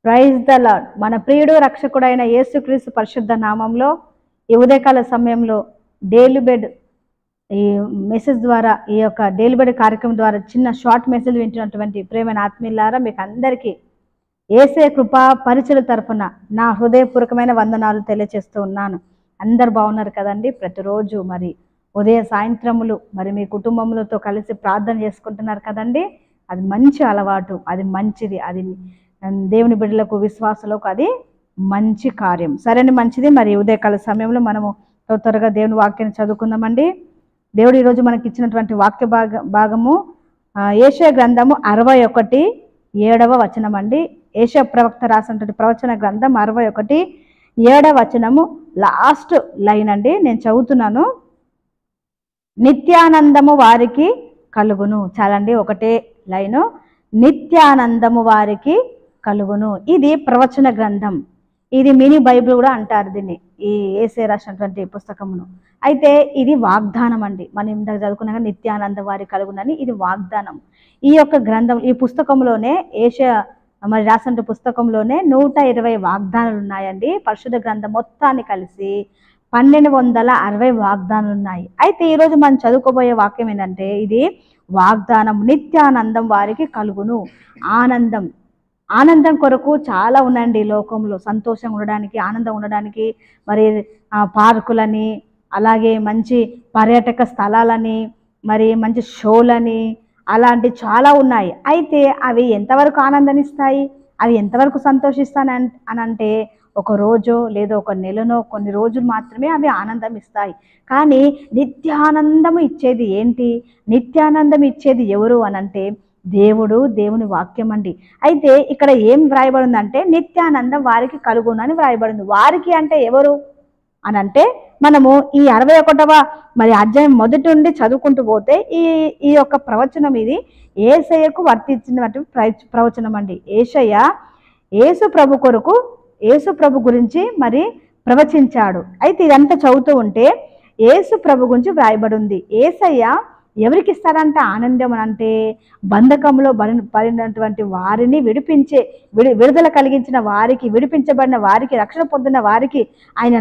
Praise the lord. మన ప్రియుడు రక్షకుడైన యేసుక్రీస్తు పరిశుద్ధ నామంలో ఈ ఉదయకాల సమయంలో డైలీ బెడ్ ఈ మెసేజ్ ద్వారా, ఈ యొక్క డైలీ బెడ్ కార్యక్రమం ద్వారా చిన్న షార్ట్ మెసేజ్ వింటున్నటువంటి ప్రేమైన ఆత్మీయులారా, మీకు అందరికీ యేసే కృపా పరిచయ తరఫున నా హృదయపూర్వకమైన వందనాలు తెలియజేస్తూ ఉన్నాను. అందరు బాగున్నారు కదండి. ప్రతిరోజు మరి ఉదయ సాయంత్రములు మరి మీ కుటుంబములతో కలిసి ప్రార్థన చేసుకుంటున్నారు కదండి. అది మంచి అలవాటు, అది మంచిది, అది దేవుని బిడ్డలకు విశ్వాసులకు అది మంచి కార్యం. సరేని మంచిది. మరి ఉదయకాల సమయంలో మనము త్వరగా దేవుని వాక్యాన్ని చదువుకుందామండి. దేవుడు ఈరోజు మనకి ఇచ్చినటువంటి వాక్య భాగము యెషయా గ్రంథము 61:7 వచనం అండి. యెషయా ప్రవక్త రాసినటువంటి ప్రవచన గ్రంథం 61:7 వచనము లాస్ట్ లైన్ అండి. నేను చదువుతున్నాను. నిత్యానందము వారికి కలుగును. చాలండి, ఒకటే లైను. నిత్యానందము వారికి కలుగును. ఇది ప్రవచన గ్రంథం. ఇది మినీ బైబిల్ కూడా అంటారు దీన్ని, ఈ యేసే రాసినటువంటి పుస్తకమును. అయితే ఇది వాగ్దానం అండి. మనం ఇందాక చదువుకున్నాక నిత్యానందం వారికి కలుగునని, ఇది వాగ్దానం. ఈ యొక్క గ్రంథం, ఈ పుస్తకంలోనే యేషయా మరి రాసిన పుస్తకంలోనే 120 వాగ్దానాలు ఉన్నాయండి. పరిశుద్ధ గ్రంథం మొత్తాన్ని కలిసి 1260 వాగ్దానాలు ఉన్నాయి. అయితే ఈరోజు మనం చదువుకోబోయే వాక్యం ఏంటంటే, ఇది వాగ్దానం. నిత్యానందం వారికి కలుగును. ఆనందం, ఆనందం కొరకు చాలా ఉన్నాయండి ఈ లోకంలో. సంతోషంగా ఉండడానికి, ఆనందం ఉండడానికి మరి పార్కులని, అలాగే మంచి పర్యాటక స్థలాలని, మరి మంచి షోలని, అలాంటి చాలా ఉన్నాయి. అయితే అవి ఎంతవరకు ఆనందాన్ని ఇస్తాయి, అవి ఎంతవరకు సంతోషిస్తాను అని అంటే, ఒక రోజు లేదా ఒక నెలనో కొన్ని రోజులు మాత్రమే అవి ఆనందం ఇస్తాయి. కానీ నిత్యానందం ఇచ్చేది ఏంటి? నిత్యానందం ఇచ్చేది ఎవరు అనంటే దేవుడు, దేవుని వాక్యం అండి. అయితే ఇక్కడ ఏం వ్రాయబడిందంటే నిత్యానందం వారికి కలుగునని వ్రాయబడింది. వారికి అంటే ఎవరు అనంటే, మనము ఈ 61వ మరి అధ్యాయం మొదటి నుండి చదువుకుంటూ పోతే ఈ యొక్క ప్రవచనం ఇది యేసయ్యకు వర్తించినటువంటి ప్రవచనం అండి. యేసయ్య యేసు ప్రభు కొరకు, యేసు ప్రభు గురించి మరి ప్రవచించాడు. అయితే ఇదంతా చదువుతూ ఉంటే యేసు ప్రభు గురించి వ్రాయబడి ఉంది. యేసయ్య ఎవరికి ఇస్తారంట ఆనందం అని అంటే, బంధకంలో పడినటువంటి వారిని విడుదల కలిగించిన వారికి, విడిపించబడిన వారికి, రక్షణ పొందిన వారికి, ఆయన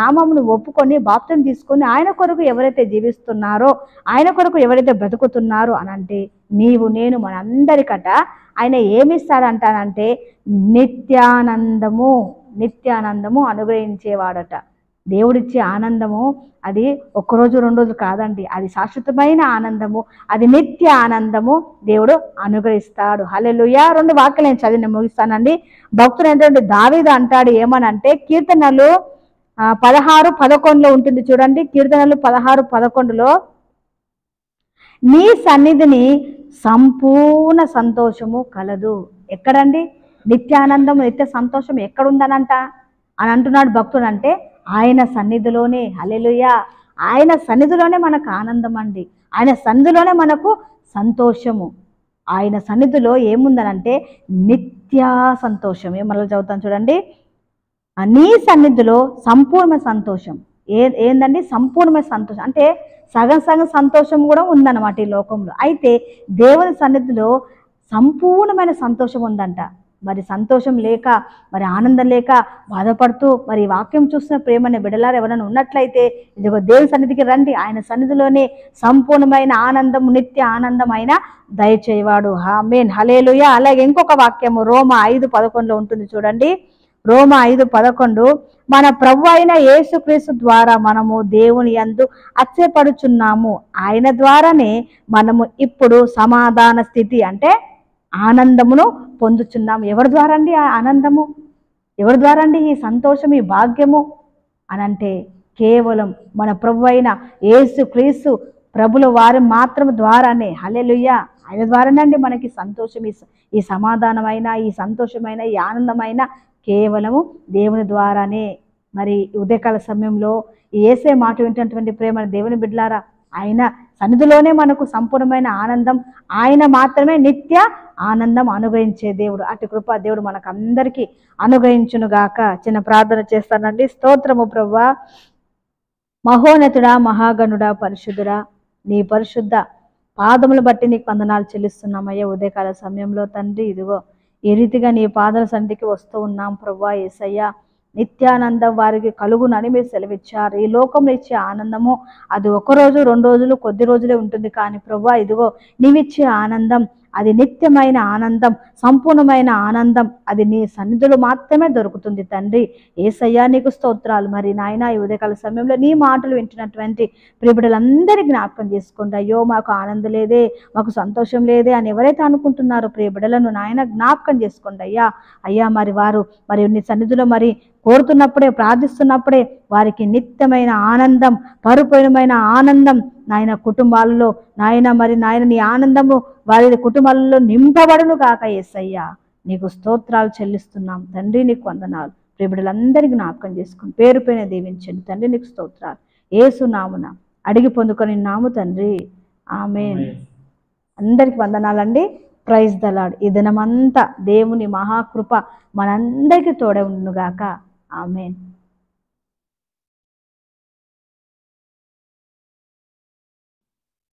నామమును ఒప్పుకొని బాప్తిసం తీసుకొని ఆయన కొరకు ఎవరైతే జీవిస్తున్నారో, ఆయన కొరకు ఎవరైతే బ్రతుకుతున్నారో అనంటే నీవు నేను మనందరికట ఆయన ఏమిస్తాడంటానంటే నిత్యానందము అనుగ్రహించేవాడట. దేవుడిచ్చే ఆనందము అది ఒక్కరోజు 2 రోజులు కాదండి. అది శాశ్వతమైన ఆనందము, అది నిత్య ఆనందము దేవుడు అనుగ్రహిస్తాడు. హల్లెలూయా. 2 వాక్యాలు నేను చదివి ముగిస్తానండి. భక్తుడు ఏంటంటే దావీదు అంటాడు ఏమనంటే, కీర్తనలు 16:11 ఉంటుంది చూడండి. కీర్తనలు 16:11 నీ సన్నిధిని సంపూర్ణ సంతోషము కలదు. ఎక్కడండి నిత్యానందము, నిత్య సంతోషం ఎక్కడుందనంట అని అంటున్నాడు భక్తుడు. అంటే ఆయన సన్నిధిలోనే. హల్లెలూయా. ఆయన సన్నిధిలోనే మనకు ఆనందం అండి. ఆయన సన్నిధిలోనే మనకు సంతోషము. ఆయన సన్నిధిలో ఏముందనంటే నిత్య సంతోషం. ఏమన్నా చదువుతాను చూడండి. నీ సన్నిధిలో సంపూర్ణ సంతోషం. ఏందండి సంపూర్ణమైన సంతోషం అంటే సగం సంతోషం కూడా ఉందన్నమాట ఈ లోకంలో. అయితే దేవుని సన్నిధిలో సంపూర్ణమైన సంతోషం ఉందంట. మరి సంతోషం లేక, మరి ఆనందం లేక బాధపడుతూ మరి వాక్యం చూస్తున్న ప్రేమని బిడలారు ఎవరైనా ఉన్నట్లయితే ఇదిగో దేవుని సన్నిధికి రండి. ఆయన సన్నిధిలోనే సంపూర్ణమైన ఆనందం, నిత్య ఆనందమైన దయచేయవాడు. ఆమేన్, హల్లెలూయా. అలాగే ఇంకొక వాక్యము రోమా 5:11 ఉంటుంది చూడండి. రోమా 5:11 మన ప్రభు అయిన యేసుక్రీస్తు ద్వారా మనము దేవుని యందు అత్యపడుచున్నాము. ఆయన ద్వారానే మనము ఇప్పుడు సమాధాన స్థితి అంటే ఆనందమును పొందుచున్నాము. ఎవరి ద్వారా అండి ఆ ఆనందము? ఎవరి ద్వారా అండి ఈ సంతోషం, ఈ భాగ్యము అనంటే కేవలం మన ప్రభు అయిన యేసుక్రీస్తు ప్రభుల వారి మాత్రం ద్వారానే. హల్లెలూయా. ఆయన ద్వారానే అండి మనకి సంతోషం, ఈ సమాధానమైన, ఈ సంతోషమైన, ఈ ఆనందమైన కేవలము దేవుని ద్వారానే. మరి ఉదయకాల సమయంలో యేసే మాట వింటున్నటువంటి ప్రేమ దేవుని బిడ్డలారా, ఆయన సన్నిధిలోనే మనకు సంపూర్ణమైన ఆనందం, ఆయన మాత్రమే నిత్య ఆనందం అనుగ్రహించే దేవుడు. అటు కృప దేవుడు మనకు అందరికీ అనుగ్రహించునుగాక. చిన్న ప్రార్థన చేస్తానండి. స్తోత్రము ప్రభువా, మహోన్నతుడా, మహాగణుడా, పరిశుద్ధుడా, నీ పరిశుద్ధ పాదములు బట్టి నీకు వందనాలు చెల్లిస్తున్నామయ్యా. ఉదయకాల సమయంలో తండ్రి ఇదిగో ఈ రీతిగా నీ పాదాల సన్నిధికి వస్తూ ఉన్నాం ప్రభువా యేసయ్యా. నిత్యానందం వారికి కలుగునని మీరు సెలవిచ్చారు. ఈ లోకంలో ఇచ్చే ఆనందము అది 1 రోజు 2 రోజులు కొద్ది రోజులే ఉంటుంది. కానీ ప్రభువా ఇదిగో నీవిచ్చే ఆనందం అది నిత్యమైన ఆనందం, సంపూర్ణమైన ఆనందం. అది నీ సన్నిధిలో మాత్రమే దొరుకుతుంది తండ్రి. యేసయ్యా నీకు స్తోత్రాలు. మరి నాయన ఈ ఉదయకాల సమయంలో నీ మాటలు వింటున్నటువంటి ప్రియబిడ్డలందరినీ జ్ఞాపకం చేసుకోండి. అయ్యో మాకు ఆనందం లేదే, మాకు సంతోషం లేదే అని ఎవరైతే అనుకుంటున్నారో ప్రియబిడ్డలను నాయన జ్ఞాపకం చేసుకోండి అయ్యా. అయ్యా మరి వారు మరి నీ సన్నిధిలో మరి కోరుతున్నప్పుడే ప్రార్థిస్తున్నప్పుడే వారికి నిత్యమైన ఆనందం, పరిపూర్ణమైన ఆనందం నాయన కుటుంబాలలో నాయన మరి నాయన నీ ఆనందము వారి కుటుంబాలలో నింపబడును కాక యేసయ్యా. నీకు స్తోత్రాలు చెల్లిస్తున్నాం తండ్రి. నీకు వందనాలు. ప్రియబిడ్డలందరికీ జ్ఞాపకం చేసుకుని పేరు పైన దీవించండి తండ్రి. నీకు స్తోత్రాలు. యేసు నామున అడిగి పొందుకొని నాము తండ్రి. ఆమేన్. అందరికి వందనాలండి. Praise the Lord. ఈ దినమంతా దేవుని మహాకృప మనందరికీ తోడే ఉండును గాక. ఆమేన్.